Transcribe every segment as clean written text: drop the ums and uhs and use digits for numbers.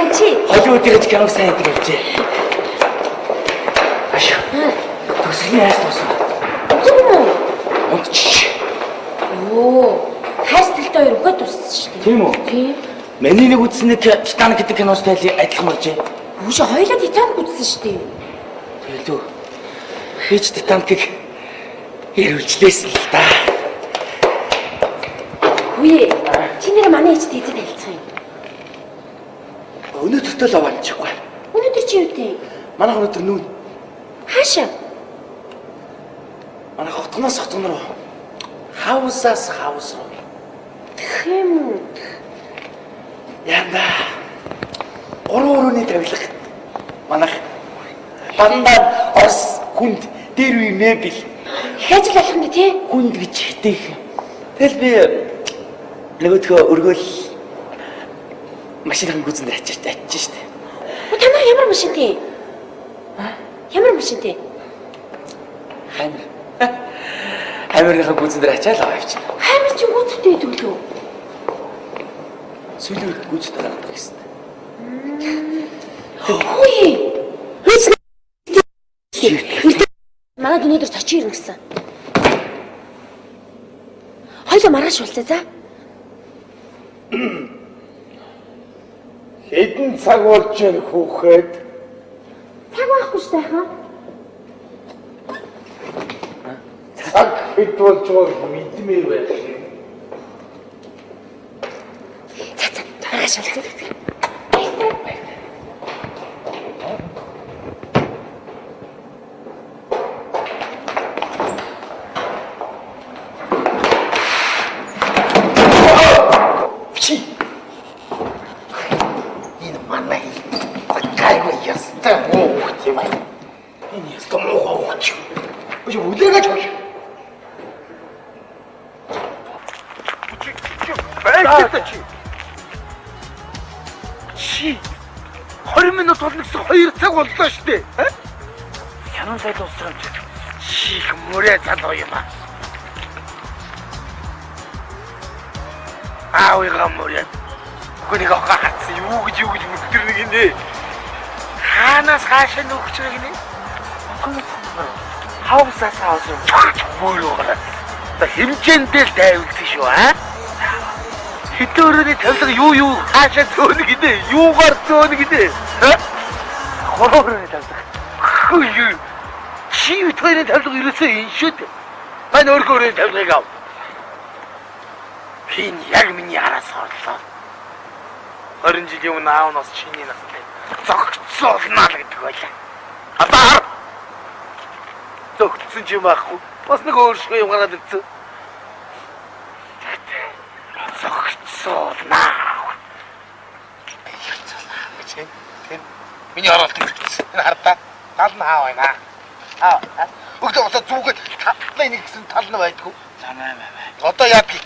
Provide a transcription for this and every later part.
чи? Холливуудын киног сайн гэдэг явжээ. Ашиг. Төслийн хайс тусна. Зүг юм уу? Унтчих. Оо, хайс тэлтэй хоёр өгөөд туссан шүү дээ. Тийм үү? Тийм. Миний нэг үзсэн нэг Титаник гэдэг киностай адилхан болжээ. Үгүй хоёулаа Титаник үзсэн шүү дээ. Тэгэл үү. Би ч Титаникийг ирүүлжлээсэн л да. Үе. Чи нэр манай ээж дээдэд хэлцэх юм. Өнөөдөртөө л аваачихгүй. Өнөөдөр чи юу дээ? Манай өнөөдөр нүүн. Хаашаа? Манай хотгоноос хотгон руу. Хаусаас хаус руу. Тэм. Янда. Гурван тавилга. Манайх бандаа Орос хүнд дээр үе мебель. Яаж л болох юм бэ те? Хүнд гэж хэтэйх. Тэгэл би нөгөөдхөө өргөөл машинын гүзэнд ачиж штэ. Та нар ямар машинтэй? Ямар машинтэй? Хаймар. Хаймарынхаа гүзэнд ачаал аваач. Хаймар чи гүцтэй төлөө. Сүлээр гүзтэй гараад гэсэн. Үе. Манайд өнөөдөр цочин ирнэ гэсэн. Хоёлоо маргааш болцоо за. Хэдэн цаг болж байна хүүхэд? Цаг байхгүй шүү дээ хаа. Цаг хэд болж байгааг мэдмээр байх юм. За маргааш болцоо. Чи 20 минут болно гэсэн 2 цаг боллоо шүү дээ. Хянан сайд дуусах юм чи. Чи их мөрөө залуу юм аа. Аавыгаа мөрөө. Хүнийг хаац юу гэж мөртөр нэг нэ. Хаанаас хаашаа нөхч байгаа гинэ? Хаусаас хаус юм. Бөөрөөр. Та хэмжээндээ л дайвалсан шүү аа. Хитөрөний тавилга юу хаашаа зөөнө гинэ? Юугаар зөөнө гинэ? Хорооны тавилга. Хөөе. Чи өтөрийн тавилга ерөөсөө энэ шүү дээ. Мань өөргөөрийн тавилгыг ав. Хин яг миний араас орлоо. 20 жилийн өмнө аав нас чиний настай. Зогцоолнаа л гэдэг байлаа. Атаар. Зогцсон ч юм аахгүй. Бас нэг өөршгөө юм гараад ирсэн. Зогцоолнаа. Тийм. Миний оролтыг үзсэн. Энэ хардаа. Тал нь хаа байна. Өгдөө босоо зүгээд талны нэг гэсэн тал нь байдгүй. За маа. Одоо яа би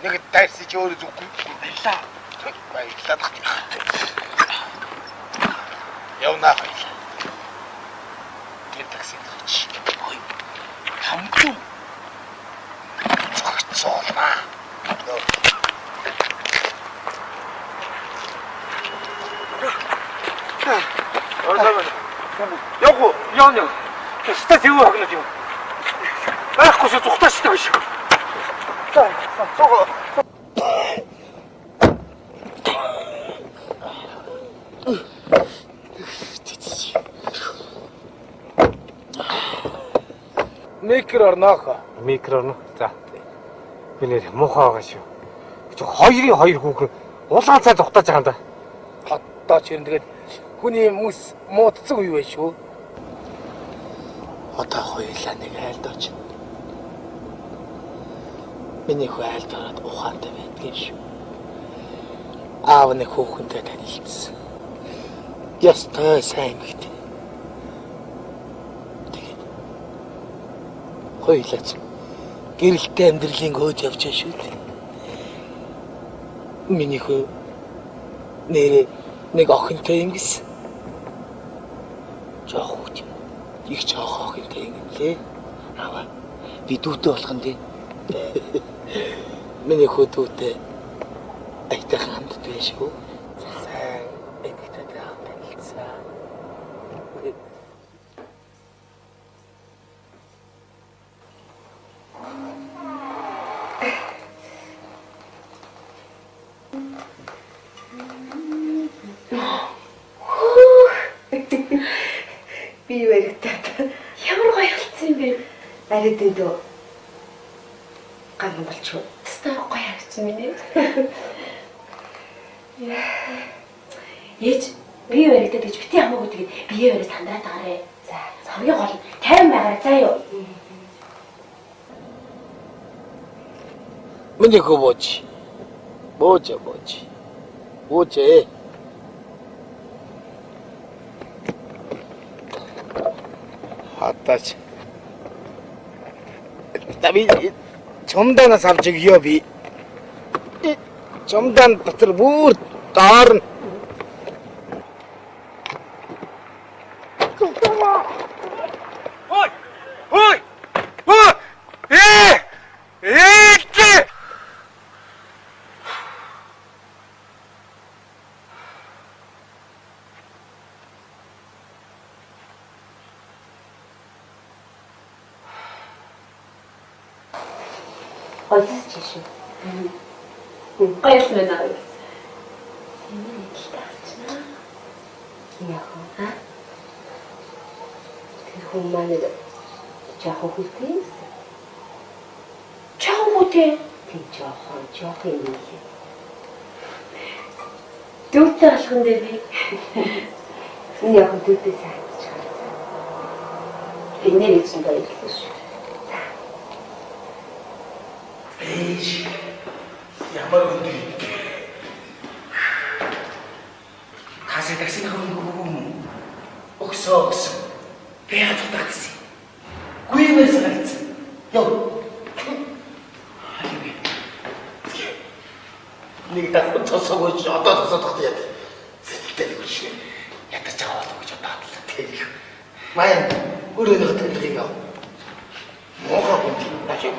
нэг дайрсаж өөрөө зүггүй. Баярлаа. Баярлаад гэх. Явнаа баярлаа. Тэр таксид чи. Ой. Хамгүй. Зогцоолнаа. Явуу, яа. Стат юу хагнаж юм. Байхгүй шүү зүхтааштай биш. За, цогоо. Микро орноо. Микро орно. За. Би нэр муухай байгаа шүү. Чи хоёрын хоёр хүүхэн улаан цай зүхтааж байгаа юм да. Одоо ч юм тэгээд хүний мөс муудцсан үе байж шүү. Одоо хоёулаа нэг айлдаач. Миний хүү айлд ороод ухаантай байдгийн шүү. Аав нэг хүүхэнтэй танилцсан. Ястай сайн мэгтэй. Тэгээд хоёулаач гэрэлтэй амьдралын хөөж явж байгаа шүү дээ. Миний хүү нэрээ нэг охинтой юм гэсэн. Жоох хүүт юм. Их жоох охинтой юм лээ. Аваа. Би дүүтэй болох нь дээ. Миний хүү дүүтэй айтайхан хамт байж шүү. Сайн айтайхан Би баригдаад Ямар гоё болсон юм бэ? арай дэндөө ган болчихоо. Тэстэ гоё харагдсан минь. Ээж бие баригдаад гэж бити хамаагүй тэгээд бие бариад сандраад байгаарэ. За, хамгийн гол нь тайван байгаарай заа юу. Миний хөөж. Бооч. Бооч. Хатач. Таби чомданаас авч өгье би. Чомдан дотор бүр даарна. Ой! Гоёс чишээ. Гоёс мэнэ. Энэ таарчна. Яах вэ? Тэр хүн маань жаахан хүлтэй. Чаагүй Тийм жоохон юм. дүүтэй алхан дээр би. Энэ яг дүүтэй сайн чагаа. Энийг хэлсэн баярлалаа шүү. Ямар өндөр юм. Хасаа таксиний хөрөнгө өгсөө. Би хатдаг гэсэн. Гүймээс гарцсан. Яа. Нэг дахин тосогож одоо тосодох яа. Сэтгэлтэй л шүү. Ятаж аваад гэж бодлоо тийм. Маяг өөрөөнийхөө төлөвийг яв. Мохоо бод. Начи.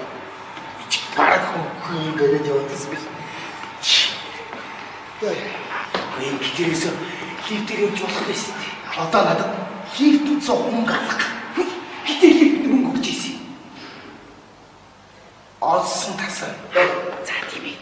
Бараг хүн гэнэ явуулсан би. Яа. Гэрээс лифтээр явж болох байсан. Одоо надад лифт үзсэн хөнгө алга. Хитэ лифт мөнгө өгч ийсэн. Олсон тасаа. За тийм ээ.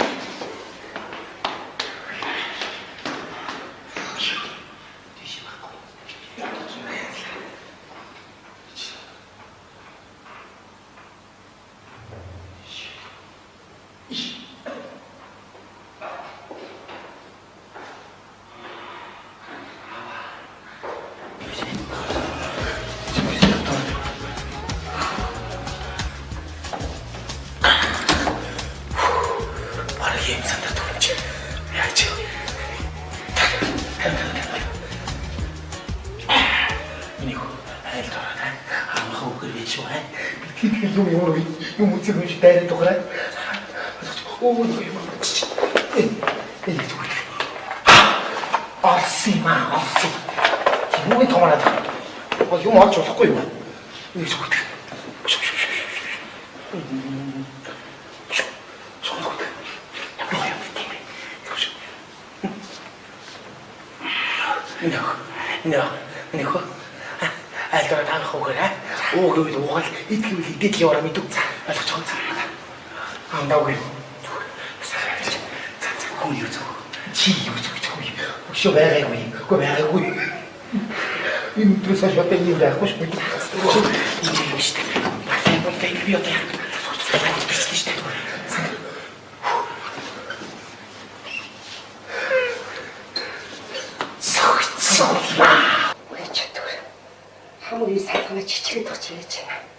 Yung musik musik dari tu kan? Oh, yung musik. Ini tu. Arsi mah, arsi. Yung itu mana tu? Oh, yung macam apa kau? Ini tu. Ini kau. Altor tak kau kan? Oh, kau itu bukan itu orang itu. Altor cakap. Tahu ke? Kau itu, cium itu. Kau berapa kau? Ini terus saja tanya dah. Kau itu. Ini mesti. Kau tanya dia tu. Hamuri сахана чичрээд өгч яаж байна.